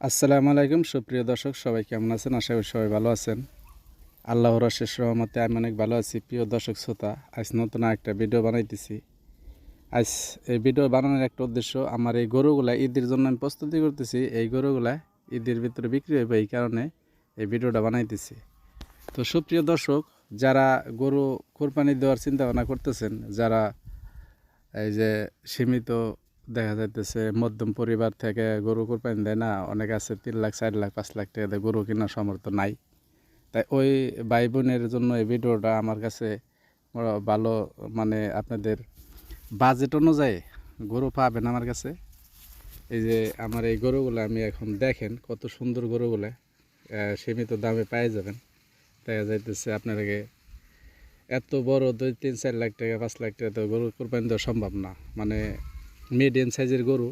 আসসালামু আলাইকুম সুপ্রিয় দর্শক, সবাই কেমন আছেন? আশা করি সবাই ভালো আছেন। আল্লাহর অশেষ রহমতে আমি অনেক ভালো আছি। প্রিয় দর্শক শ্রোতা, আজ নতুন একটা ভিডিও বানাইতেছি। আজ এই ভিডিও বানানোর একটা উদ্দেশ্য, আমার এই গরুগুলা ঈদের জন্য আমি প্রস্তুতি করতেছি। এই গরুগুলা ঈদের ভিতরে বিক্রি হবে, এই কারণে এই ভিডিওটা বানাইতেছি। তো সুপ্রিয় দর্শক, যারা গরু কোরবানি দেওয়ার চিন্তা ভাবনা করতেছেন, যারা এই যে সীমিত দেখা যাইতেছে মধ্যম পরিবার থেকে গরু কোরবানি দেয় না, অনেক আছে 3 লাখ 4 লাখ 5 লাখ টাকা দিয়ে গরু কেনার সামর্থ্য নাই। তাই ওই ভাই বোনের জন্য এই ভিডিওটা আমার কাছে বড় ভালো, মানে আপনাদের বাজেট অনুযায়ী গরু পাবেন আমার কাছে। এই যে আমার এই গরুগুলো আমি এখন দেখেন কত সুন্দর গরুগুলো, সীমিত দামে পেয়ে যাবেন। দেখা যাইতেছে আপনাদেরকে এত বড় 2-3-4 লাখ টাকা 5 লাখ টাকা তো গরু কোরবানি দেওয়া সম্ভব না। মানে মিডিয়াম সাইজের গরু,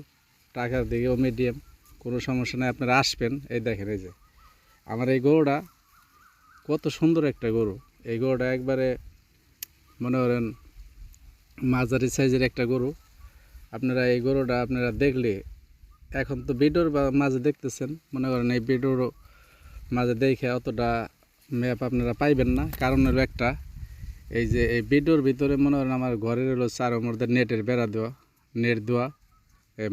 টাকার দিকেও মিডিয়াম, কোনো সমস্যা নেই। আপনারা আসবেন, এই দেখেন এই যে আমার এই গরুটা কত সুন্দর একটা গরু। এই গরুটা একবারে মনে করেন মাঝারি সাইজের একটা গরু। আপনারা এই গরুটা আপনারা দেখলে, এখন তো ভিডিওর মাঝে দেখতেছেন, মনে করেন এই ভিডিওর মাঝে দেখে অতটা ম্যাপ আপনারা পাইবেন না। কারণ হলো একটা, এই যে এই ভিডিওর ভিতরে মনে করেন আমার ঘরের হলো চারোর মধ্যে নেটের বেড়া দেওয়া, নেট দেওয়া,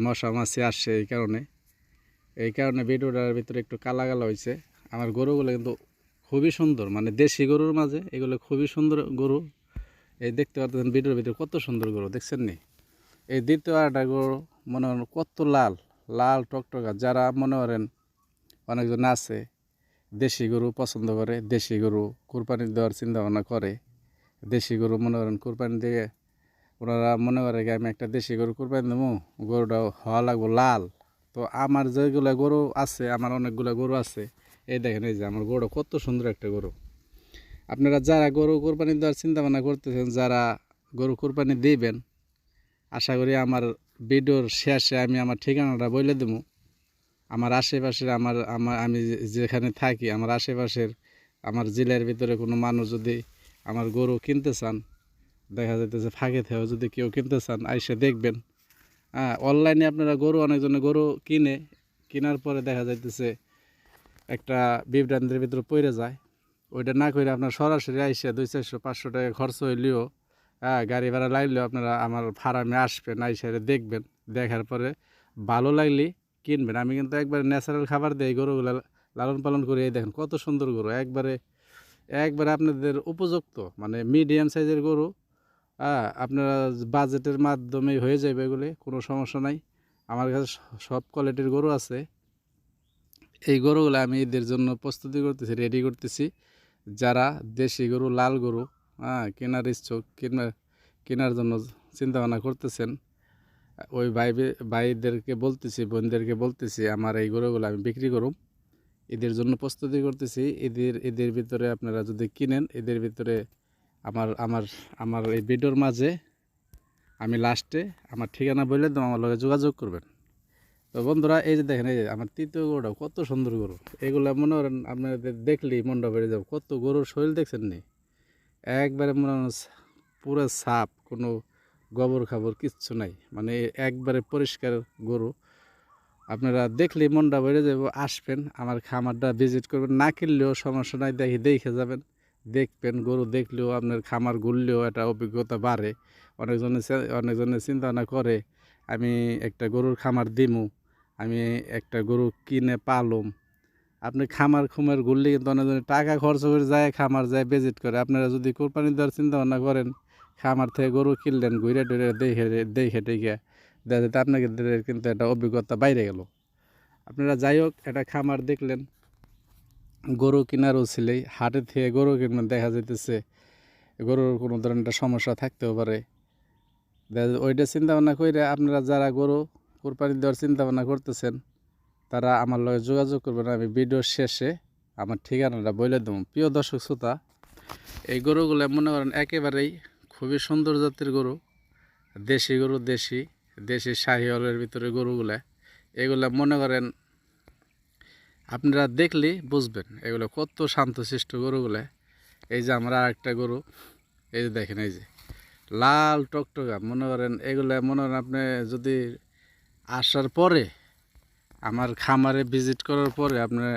মশা মাছি আসছে। এই কারণে ভিডিওটার ভিতরে একটু কালা কালা হয়েছে। আমার গরুগুলো কিন্তু খুবই সুন্দর, মানে দেশি গরুর মাঝে এগুলো খুবই সুন্দর গরু। এই দেখতে পাচ্ছেন ভিডিওর ভিতরে কত সুন্দর গরু, দেখছেন নি? এই দ্বিতীয় আরেকটা গরু মনে করেন কত লাল লাল টকটকা। যারা মনে করেন অনেকজন আছে দেশি গরু পছন্দ করে, দেশি গরু কুরবানি দেওয়ার চিন্তা ভাবনা করে, দেশি গরু মনে করেন কুরবানি দিয়ে ওনারা মনে করে আমি একটা দেশি গরু কুরবানি দেবো, গরুটা হওয়া লাগবো লাল। তো আমার যেগুলো গরু আছে, আমার অনেকগুলো গরু আছে। এই দেখেন এই যে আমার গরুটা কত সুন্দর একটা গরু। আপনারা যারা গরু কোরবানি দেওয়ার চিন্তা ভাবনা করতেছেন, যারা গরু কোরবানি দিবেন, আশা করি আমার ভিডিওর শেষে আমি আমার ঠিকানাটা বলে দেবো। আমার আশেপাশের আমি যেখানে থাকি, আমার আশেপাশের আমার জেলার ভিতরে কোনো মানুষ যদি আমার গরু কিনতে চান, দেখা যাইতেছে ফাঁকে থেকেও যদি কেউ কিনতে চান, আইসে দেখবেন। হ্যাঁ, অনলাইনে আপনারা গরু, অনেকজনে গরু কিনে, কেনার পরে দেখা যাইতেছে একটা বিভ্রান্তির ভিতরে পড়ে যায়। ওইটা না করে আপনার সরাসরি আইসে 200-400 টাকা খরচ হইলেও, হ্যাঁ, গাড়ি ভাড়া লাগলেও আপনারা আমার ফার্মে আসবেন, আইসে দেখবেন। দেখার পরে ভালো লাগলে কিনবেন। আমি কিন্তু একবারে ন্যাচারাল খাবার দিয়ে এই গরুগুলো লালন পালন করি। এই দেখেন কত সুন্দর গরু, একবারে একবারে আপনাদের উপযুক্ত, মানে মিডিয়াম সাইজের গরু। হ্যাঁ, আপনারা বাজেটের মাধ্যমে হয়ে যাবে, এগুলি কোনো সমস্যা নাই। আমার কাছে সব কোয়ালিটির গরু আছে। এই গরুগুলো আমি ঈদের জন্য প্রস্তুতি করতেছি, রেডি করতেছি। যারা দেশি গরু, লাল গরু, হ্যাঁ, কেনার ইচ্ছুক, কেনার জন্য চিন্তা ভাবনা করতেছেন, ওই ভাইদেরকে বলতেছি, বোনদেরকে বলতেছি, আমার এই গরুগুলো আমি বিক্রি করুম। ঈদের জন্য প্রস্তুতি করতেছি। ঈদের ভিতরে আপনারা যদি কিনেন, ঈদের ভিতরে আমার আমার আমার এই ভিডিওর মাঝে আমি লাস্টে আমার ঠিকানা বলে দেবো, আমার লগে যোগাযোগ করবেন। তো বন্ধুরা, এই যে দেখেন, এই যে আমার তৃতীয় গরুটা কত সুন্দর গরু। এগুলো মনে করেন আপনাদের দেখলেই মনটা বেড়ে যাবে। কত গরুর শরীর দেখছেন নি? একবারে মনে হয় পুরো সাপ, কোনো গোবর খাবর কিচ্ছু নাই, মানে একবারে পরিষ্কার গরু। আপনারা দেখলেই মনটা বেড়ে যাবে। আসবেন, আমার খামারটা ভিজিট করবেন, না কিনলেও সমস্যা নাই, দেখে যাবেন। দেখবেন, গরু দেখলেও আপনার খামার ঘুরলেও একটা অভিজ্ঞতা বাড়ে। অনেকজনে চিন্তা ভাবনা করে আমি একটা গরুর খামার দিমু, আমি একটা গরু কিনে পালুম। আপনি খামার ঘুরলে কিন্তু অনেকজনে টাকা খরচ করে যায়, খামার যায় ভিজিট করে। আপনারা যদি কোরবানি দেওয়ার চিন্তা ভাবনা করেন, খামার থেকে গরু কিনলেন, ঘুরে টুরে দেখে দেখে টেকে, দেখা যাতে আপনাকে কিন্তু একটা অভিজ্ঞতা বাইরে গেল। আপনারা যাই হোক, একটা খামার দেখলেন, গরু কেনারও ছিলেই হাটে থেকে গরু কিনবেন, দেখা যাইতেছে গরুর কোনো ধরনের একটা সমস্যা থাকতেও পারে। ওইটা চিন্তা ভাবনা করে আপনারা যারা গরু কোরবানি দেওয়ার চিন্তা ভাবনা করতেছেন, তারা আমার লগে যোগাযোগ করবেন। আমি ভিডিওর শেষে আমার ঠিকানাটা বলে দেবো। প্রিয় দর্শক শ্রোতা, এই গরুগুলো মনে করেন একেবারেই খুবই সুন্দর জাতের গরু, দেশি গরু, দেশি দেশি শাহিওয়ালের ভিতরে গরুগুলা। এগুলা মনে করেন আপনারা দেখলে বুঝবেন এগুলো কত শান্তশিষ্ট গরুগুলা। এই যে আমরা আরেকটা গরু, এই যে দেখেন, এই যে লাল টকটকা, মনে করেন এগুলা মনে করেন আপনি যদি আসার পরে আমার খামারে ভিজিট করার পরে আপনার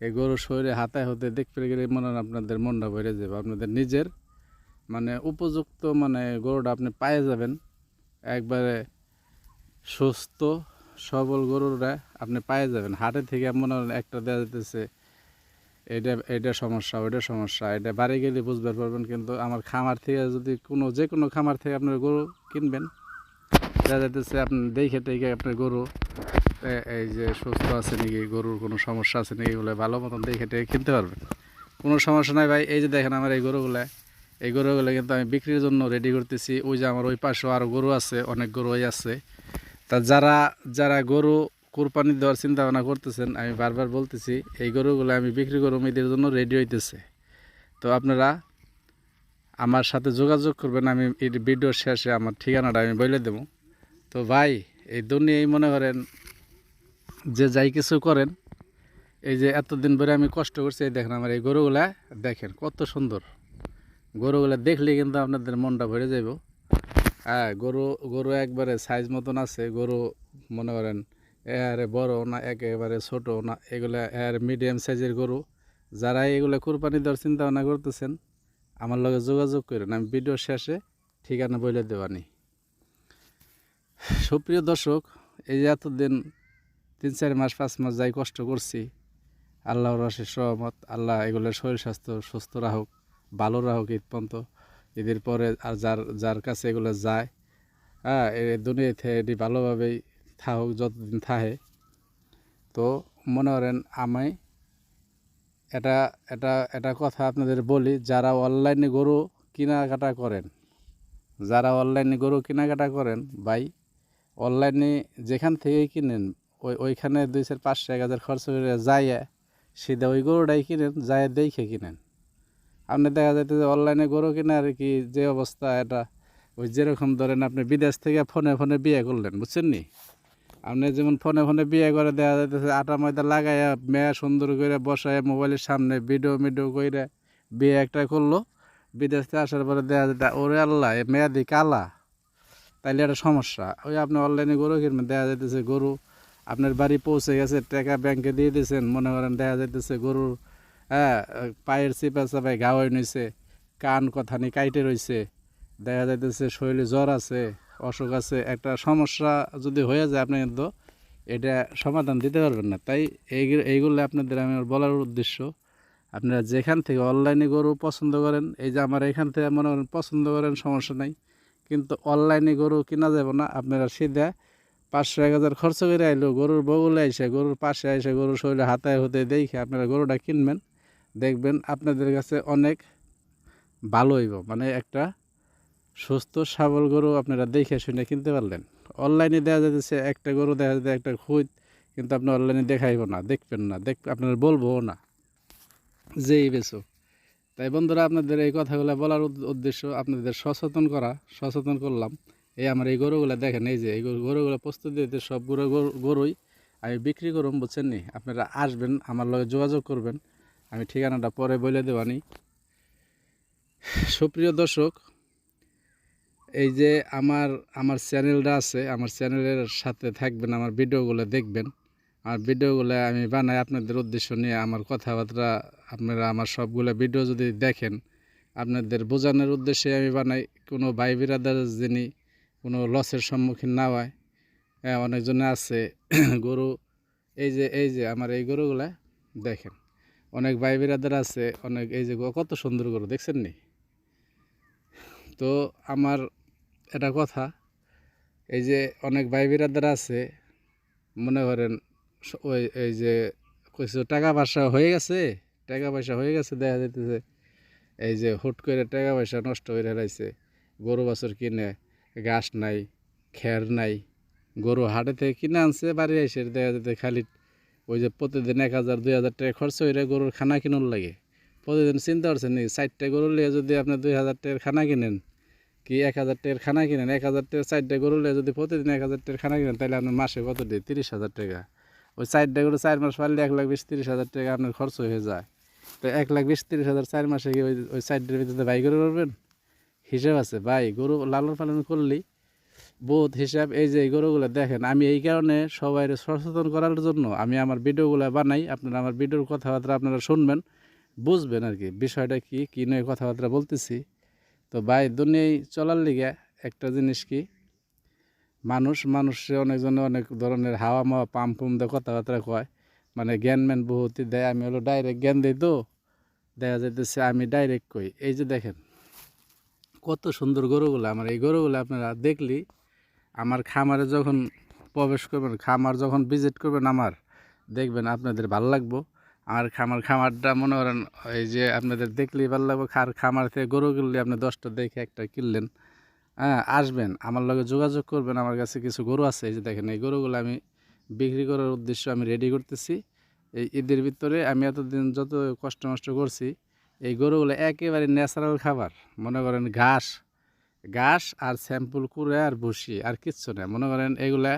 এই গরুর শরীরে হাতায় হতে দেখতে গেলে মনে হয় আপনাদের মনটা ভরে যাবে, আপনাদের নিজের মানে উপযুক্ত মানে গরুটা আপনি পেয়ে যাবেন। একবারে সুস্থ সবল গরুরা আপনি পেয়ে যাবেন হাটে থেকে। মনে হয় একটা দেওয়া যেতেছে এটা সমস্যা, ওইটা সমস্যা, এটা বাড়ি গেলে বুঝতে পারবেন। কিন্তু আমার খামার থেকে যদি যে কোনো খামার থেকে আপনার গরু কিনবেন, দেখা যাইতেছে আপনি দেখে টেকে আপনার গরু এই যে সুস্থ আছে নাকি, গরুর কোনো সমস্যা আছে নাকি, এগুলো ভালো মতন দেখে টেকে কিনতে পারবেন। কোনো সমস্যা নাই ভাই। এই যে দেখেন আমার এই গরুগুলো কিন্তু আমি বিক্রির জন্য রেডি করতেছি। ওই যে আমার ওই পাশেও আরও গরু আছে, অনেক গরুই আছে। তা যারা যারা গরু কোরবানি দেওয়ার চিন্তা ভাবনা করতেছেন, আমি বারবার বলতেছি এই গরুগুলো আমি বিক্রি করব, এদের জন্য রেডি হইতেছে। তো আপনারা আমার সাথে যোগাযোগ করবেন। আমি এই ভিডিওর শেষে আমার ঠিকানাটা আমি বলে দেবো। তো ভাই এই দুনিয়ায় মনে করেন যে যাই কিছু করেন, এই যে এতদিন ধরে আমি কষ্ট করছি, এই দেখেন আমার এই গরুগুলা দেখেন কত সুন্দর। গরুগুলা দেখলে কিন্তু আপনাদের মনটা ভরে যাইব। হ্যাঁ, গরু একবারে সাইজ মতন আছে। গরু মনে করেন এবারে বড় না, একেবারে ছোট না, এগুলা এর মিডিয়াম সাইজের গরু। যারা এগুলো কোরবানি দেওয়ার চিন্তা ভাবনা করতেছেন, আমার লগে যোগাযোগ করেন। আমি ভিডিও শেষে ঠিকানা বলে দেওয়ানি। সুপ্রিয় দর্শক, এই যে এতদিন 3-4 মাস 5 মাস যাই কষ্ট করছি, আল্লাহর অশেষ রহমত, আল্লাহ এগুলোর শরীর স্বাস্থ্য সুস্থ রাখুক, ভালো রাখুক ঈদ পর্যন্ত। ঈদের পরে আর যার কাছে এগুলো যায়, হ্যাঁ, এই দুনিয়াতে এটি ভালোভাবেই থাকুক যতদিন থাকে। তো মনে করেন আমি এটা এটা এটা কথা আপনাদের বলি, যারা অনলাইনে গরু কেনাকাটা করেন, ভাই অনলাইনে যেখান থেকেই কিনেন, ওইখানে 200-500-1000 খরচ করে যাইয়া সিধা ওই গরুটাই কিনেন, যায় দেখে কিনেন। আপনি দেখা যাইতে যে অনলাইনে গরু কিনে আর কি যে অবস্থা, এটা ওই যেরকম ধরেন আপনি বিদেশ থেকে ফোনে ফোনে বিয়ে করলেন, বুঝছেন নি? আপনি যেমন ফোনে ফোনে বিয়ে করে দেখা যাইতেছে আটা ময়দা লাগাইয়া মেয়া সুন্দর করে বসায় মোবাইলের সামনে ভিডিও করে বিয়ে একটা করলো। বিদেশ থেকে আসার পরে দেখা যেতে ওরে আল্লাহ এ মেয়াদি কালা, তাইলে একটা সমস্যা। ওই আপনি অনলাইনে গরু কিনবেন, দেখা যাইতেছে গরু আপনার বাড়ি পৌঁছে গেছে, টাকা ব্যাংকে দিয়ে দিয়েছেন, মনে করেন দেখা যাইতেছে গরুর পায়ের চিপা চাপায় ঘা হয়ে নিছে, কান কথানি কাইটে রয়েছে, দেখা যাইতেছে শরীরে জ্বর আছে, অসুখ আছে। একটা সমস্যা যদি হয়ে যায় আপনি কিন্তু এটা সমাধান দিতে পারবেন না। তাই এইগুলো আপনাদের আমি বলার উদ্দেশ্য, আপনারা যেখান থেকে অনলাইনে গরু পছন্দ করেন, এই যে আমার এখান থেকে মনে করেন পছন্দ করেন, সমস্যা নাই, কিন্তু অনলাইনে গরু কিনা যাব না। আপনারা সিধা 500-1000 খরচ করে আইলো গরুর বগলে আইসে, গরুর পাশে আইসে, গরুর শরীরে হাতায় হতে দেখে আপনারা গরুটা কিনবেন, দেখবেন আপনাদের কাছে অনেক ভালো হইব। মানে একটা সুস্থ সবল গরু আপনারা দেখে শুনে কিনতে পারলেন। অনলাইনে দেওয়া যাচ্ছে একটা গরু দেখা যাচ্ছে একটা খুঁত, কিন্তু আপনি অনলাইনে দেখাইব না, দেখবেন না, আপনারা বলবো না যেই বেছো। তাই বন্ধুরা, আপনাদের এই কথাগুলো বলার উদ্দেশ্য আপনাদের সচেতন করলাম। এই আমার এই গরুগুলো দেখেন, এই যে এই গরুগুলো প্রস্তুতি দিতে সবগুলো গরুই আমি বিক্রি করুন, বুঝছেন নি? আপনারা আসবেন, আমার লগে যোগাযোগ করবেন, আমি ঠিকানাটা পরে বলে দেওয়ানি। সুপ্রিয় দর্শক, এই যে আমার চ্যানেলটা আছে, আমার চ্যানেলের সাথে থাকবেন, আমার ভিডিওগুলো দেখবেন। আর ভিডিওগুলো আমি বানাই আপনাদের উদ্দেশ্য নিয়ে, আমার কথাবার্তা আপনারা আমার সবগুলো ভিডিও যদি দেখেন, আপনাদের বোঝানোর উদ্দেশ্যে আমি বানাই। কোনো ভাই বিরাদার যিনি কোনো লসের সম্মুখীন না হয়। হ্যাঁ, অনেকজনে আছে গরু, এই যে আমার এই গরুগুলা দেখেন, অনেক ভাই বিরাদার আছে, অনেক এই যে কত সুন্দর গরু দেখছেন নি? তো আমার এটা কথা, এই যে অনেক ভাই বিরাদার আছে, মনে করেন এই যে কিছু টাকা পয়সা হয়ে গেছে, দেখা যাইতেছে এই যে হুট করে টাকা পয়সা নষ্ট হয়ে রয়েছে, গরু বাছুর কিনে ঘাস নাই, খের নাই, গরু হাটে থেকে কিনে আনছে, বাড়ি এসে দেখা যেতে খালি ওই যে প্রতিদিন 1000-2000 টাকা খরচ হয়ে গরুর খানা কিনুন লাগে। প্রতিদিন চিন্তা করছেন নি, 4টা গরু নিয়ে যদি আপনি 2000 টাকার খানা কিনেন, কি 1000 টাকার খানা কিনেন, 1000 টাকার 4টা গরু নিয়ে যদি প্রতিদিন 1000 টাকার খানা কিনেন, তাহলে আপনার মাসে কত দিয়ে 30,000 টাকা। ওই 4টা গরু 4 মাস পারলে 1,20,000-30,000 টাকা আপনার খরচ হয়ে যায়। তো 1,20,000-30,000 4 মাসে কি ওই 4টার ভিতরে বাই করে পারবেন? হিসেব আছে ভাই। গরু লালন পালন করলেই বহুত হিসাব। এই যে এই গরুগুলো দেখেন, আমি এই কারণে সবাই সচেতন করার জন্য আমি আমার ভিডিওগুলো বানাই। আপনারা আমার ভিডিওর কথাবার্তা আপনারা শুনবেন, বুঝবেন আর কি বিষয়টা কী নিয়ে কথাবার্তা বলতেছি। তো ভাই, দুনিয়ায় চলার লিগে একটা জিনিস কি, মানুষে অনেকজনে অনেক ধরনের হাওয়া মাওয়া পাম্প দিয়ে কথাবার্তা কয়, মানে জ্ঞান বহুতই দেয়। আমি হলো ডাইরেক্ট জ্ঞান দিই, তো দেখা যাইতেছে আমি ডাইরেক্ট কই। এই যে দেখেন কত সুন্দর গরুগুলো আমার। এই গরুগুলো আপনারা দেখলি আমার খামারে যখন প্রবেশ করবেন, খামার যখন ভিজিট করবেন আমার, দেখবেন আপনাদের ভালো লাগবো। আমার খামারটা মনে করেন এই যে আপনাদের দেখলেই ভালো লাগবে। খামার থেকে গরু কিনলে আপনি 10টা দেখে একটা কিনলেন, হ্যাঁ আসবেন আমার লগে যোগাযোগ করবেন। আমার কাছে কিছু গরু আছে, এই যে দেখেন এই গরুগুলো আমি বিক্রি করার উদ্দেশ্য আমি রেডি করতেছি। এই ঈদের ভিতরে আমি এতদিন যত কষ্ট মষ্ট করছি, এই গরুগুলো একেবারে ন্যাচারাল খাবার। মনে করেন ঘাস আর স্যাম্পল করে আর বসি আর কিচ্ছু না। মনে করেন এগুলা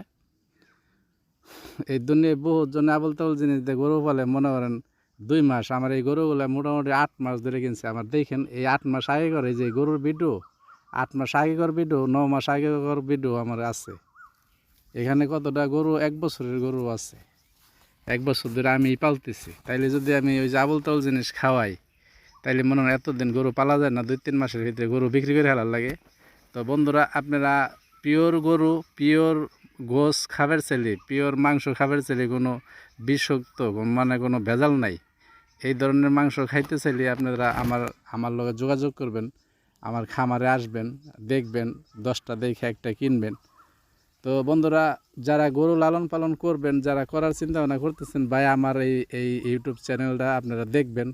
এই দুনিয়ায় বহুত জনে আবল তাবল জিনিস দিয়ে গরু পালে। মনে করেন 2 মাস, আমার এই গরুগুলা মোটামুটি 8 মাস ধরে কিনছে আমার। দেখেন এই 8 মাস আগে করে যে গরুর ভিডিও, 8 মাস আগেকার ভিডিও, 9 মাস আগেকার ভিডিও আমার আছে। এখানে কতটা গরু, 1 বছরের গরু আছে। 1 বছর ধরে আমি পালতেছি। তাইলে যদি আমি ওই যে আবল তাবল জিনিস খাওয়াই, তাইলে মনে হয় এতদিন গরু পালা যায় না। 2-3 মাসের ভিতরে গরু বিক্রি করে ফেলার লাগে। তো বন্ধুরা, আপনারা পিওর গরু, পিওর গোস খাবার চাইলে, পিওর মাংস খাবার চাইলে কোনো বিষাক্ত মানে কোনো ভেজাল নাই, এই ধরনের মাংস খাইতে চাইলে আপনারা আমার লগে যোগাযোগ করবেন। আমার খামারে আসবেন, দেখবেন, 10টা দেখে একটা কিনবেন। তো বন্ধুরা, যারা গরু লালন পালন করবেন, যারা করার চিন্তা ভাবনা করতেছেন, ভাই আমার এই ইউটিউব চ্যানেলটা আপনারা দেখবেন।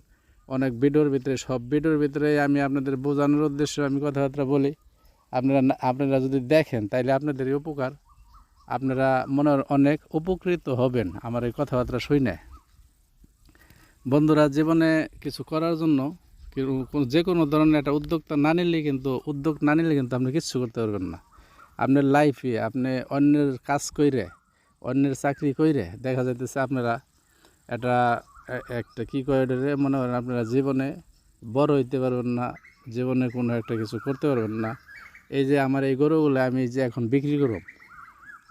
অনেক ভিডিওর ভিতরে, সব ভিডিওর ভিতরে আমি আপনাদের বোঝানোর উদ্দেশ্যে আমি কথাবার্তা বলি। আপনারা যদি দেখেন তাইলে আপনাদেরই উপকার, আপনারা মনে অনেক উপকৃত হবেন আমার এই কথাবার্তা শুনে। বন্ধুরা, জীবনে কিছু করার জন্য যে কোনো ধরনের একটা উদ্যোগ না নিলে কিন্তু আপনি কিচ্ছু করতে পারবেন না। আপনার লাইফে আপনি অন্যের কাজ কইরে, অন্যের চাকরি কইরে দেখা যাইতেছে আপনারা একটা কী কয় মনে করেন আপনারা জীবনে বড় হইতে পারবেন না, জীবনে কোনো একটা কিছু করতে পারবেন না। এই যে আমার এই গরুগুলো আমি যে এখন বিক্রি করব,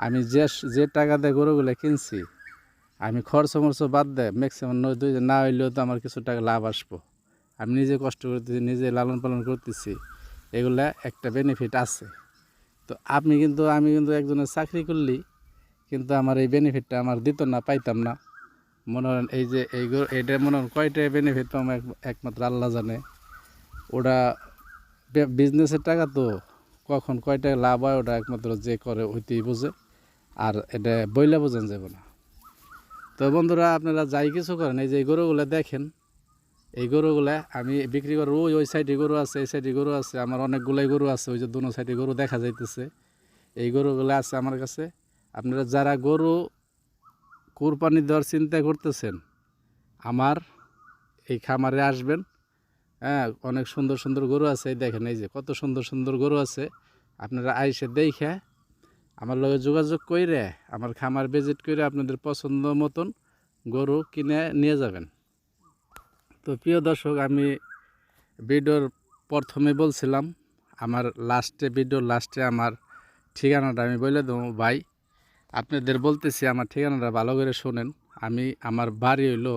আমি যে টাকা দিয়ে গরুগুলো কিনছি, আমি খরচ বাদ দেয় ম্যাক্সিমাম না হইলেও তো আমার কিছু টাকা লাভ আসবো। আমি নিজে কষ্ট করতেছি, নিজে লালন পালন করতেছি, এগুলা একটা বেনিফিট আছে। তো আমি কিন্তু একজনের চাকরি করলি কিন্তু আমার এই বেনিফিটটা আমার দিত না, পাইতাম না। মনে করেন এই যে এইটা মনে করেন কয়টা বেনিফিট পাবো একমাত্র আল্লাহ জানে। ওটা বিজনেসের টাকা, তো কখন কয়টা লাভ হয় ওটা একমাত্র যে করে ওইতেই বোঝে, আর এটা বইলা বোঝান যাবে না। তো বন্ধুরা, আপনারা যাই কিছু করেন, এই যে এই গরুগুলো দেখেন, এই গরুগুলা আমি বিক্রি করবো। ওই সাইডে গরু আছে, এই সাইডে গরু আছে, আমার অনেকগুলাই গরু আছে। ওই যে দোনো সাইডে গরু দেখা যাইতেছে, এই গরুগুলো আছে আমার কাছে। আপনারা যারা গরু কুরবানি দেওয়ার চিন্তা করতেছেন, আমার এই খামারে আসবেন। হ্যাঁ, অনেক সুন্দর সুন্দর গরু আছে। এই দেখেন, এই যে কত সুন্দর সুন্দর গরু আছে। আপনারা আইসে দেখে আমার লগে যোগাযোগ করে, আমার খামার ভিজিট করে আপনাদের পছন্দ মতন গরু কিনে নিয়ে যাবেন। তো প্রিয় দর্শক, আমি ভিডিওর প্রথমে বলছিলাম, আমার ভিডিওর লাস্টে আমার ঠিকানাটা আমি বলে দেবো। ভাই, আপনাদের বলতেছি আমার ঠিকানাটা ভালো করে শোনেন। আমার বাড়ি হইলো,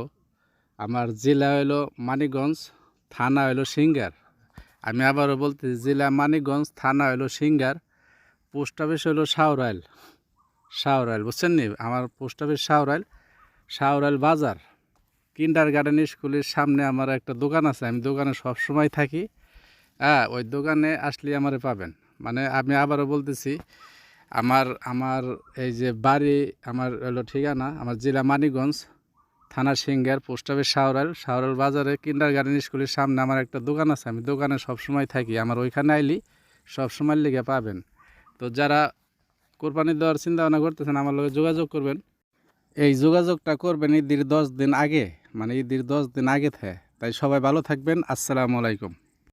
আমার জেলা হইলো মানিকগঞ্জ, থানা হইলো সিঙ্গার। আমি আবারও বলতেছি, জেলা মানিকগঞ্জ, থানা হইলো সিঙ্গার, পোস্ট অফিস হইলো শাহরাইল, বুঝছেন নি? আমার পোস্ট অফিস শাহরাইল বাজার, কিন্ডারগার্টেন স্কুলের সামনে আমার একটা দোকান আছে। আমি দোকানে সবসময় থাকি। হ্যাঁ, ওই দোকানে আসলে আমারে পাবেন। মানে আমি আবারও বলতেছি, আমার এই যে বাড়ি, আমার হলো ঠিকানা, আমার জেলা মানিকগঞ্জ, থানা সিঙ্গার, পোস্ট অফিস শাহরাইল বাজারে কিন্ডারগার্টেন স্কুলের সামনে আমার একটা দোকান আছে। আমি দোকানে সবসময় থাকি। আমার ওইখানে আইলি সবসময় লেগে পাবেন। তো যারা কোরবানি দেওয়ার চিন্তা ভাবনা করতেছেন, আমার লগে যোগাযোগ করবেন। এই যোগাযোগটা করবেন ঈদের 10 দিন আগে, মানে ঈদের 10 দিন আগে থাকে। তাই সবাই ভালো থাকবেন। আসসালামু আলাইকুম।